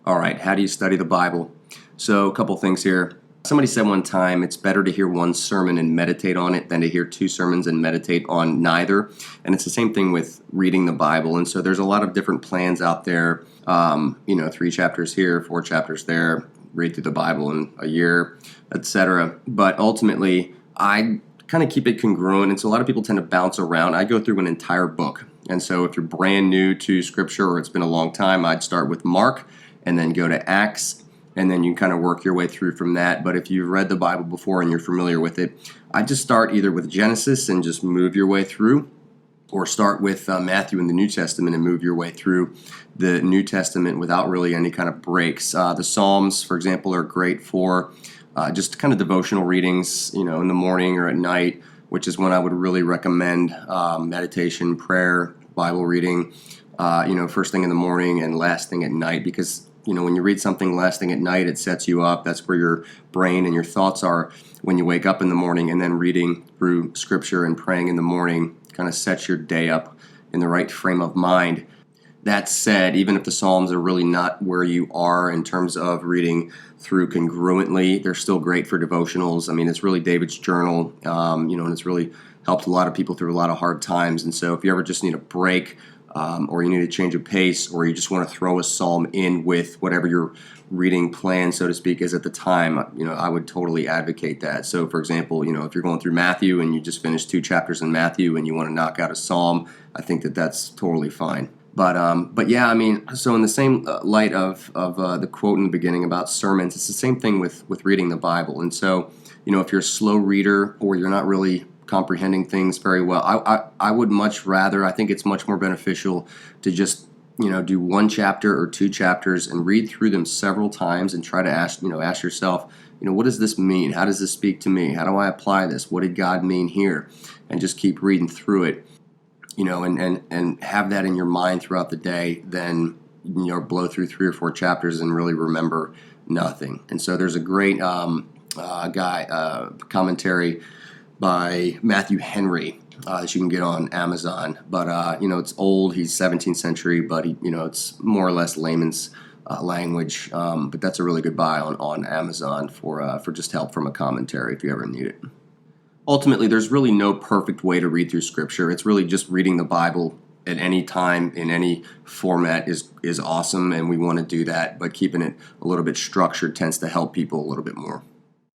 All right, how do you study the Bible? So, a couple things here. Somebody said one time it's better to hear one sermon and meditate on it than to hear two sermons and meditate on neither. And it's the same thing with reading the Bible. And so there's a lot of different plans out there. 3 chapters here, 4 chapters there, read through the Bible in a year, etc. But ultimately, I kind of keep it congruent. And so a lot of people tend to bounce around. I go through an entire book. And so if you're brand new to Scripture or it's been a long time, I'd start with Mark and then go to Acts, and then you kind of work your way through from that. But if you've read the Bible before and you're familiar with it, I just start either with Genesis and just move your way through, or start with Matthew in the New Testament and move your way through the New Testament without really any kind of breaks. The Psalms, for example, are great for just kind of devotional readings, in the morning or at night, which is when I would really recommend meditation, prayer, Bible reading, first thing in the morning and last thing at night, because when you read something last thing at night, it sets you up. That's where your brain and your thoughts are when you wake up in the morning, and then reading through Scripture and praying in the morning kind of sets your day up in the right frame of mind. That said, even if the Psalms are really not where you are in terms of reading through congruently, they're still great for devotionals. I mean, it's really David's journal, and it's really helped a lot of people through a lot of hard times. And so if you ever just need a break, or you need to change of pace, or you just want to throw a psalm in with whatever your reading plan, so to speak, is at the time, I would totally advocate that. So, for example, if you're going through Matthew and you just finished 2 chapters in Matthew and you want to knock out a psalm, I think that's totally fine. But yeah, so in the same light of the quote in the beginning about sermons, it's the same thing with reading the Bible. And so, if you're a slow reader or you're not really comprehending things very well, I would much rather, I think it's much more beneficial to just, do 1 chapter or 2 chapters and read through them several times and try to ask yourself, what does this mean? How does this speak to me? How do I apply this? What did God mean here? And just keep reading through it, and have that in your mind throughout the day, then, blow through 3 or 4 chapters and really remember nothing. And so there's a great commentary by Matthew Henry that you can get on Amazon. But, it's old. He's 17th century, but, it's more or less layman's language. But that's a really good buy on Amazon for just help from a commentary if you ever need it. Ultimately, there's really no perfect way to read through Scripture. It's really just reading the Bible at any time in any format is awesome, and we want to do that. But keeping it a little bit structured tends to help people a little bit more.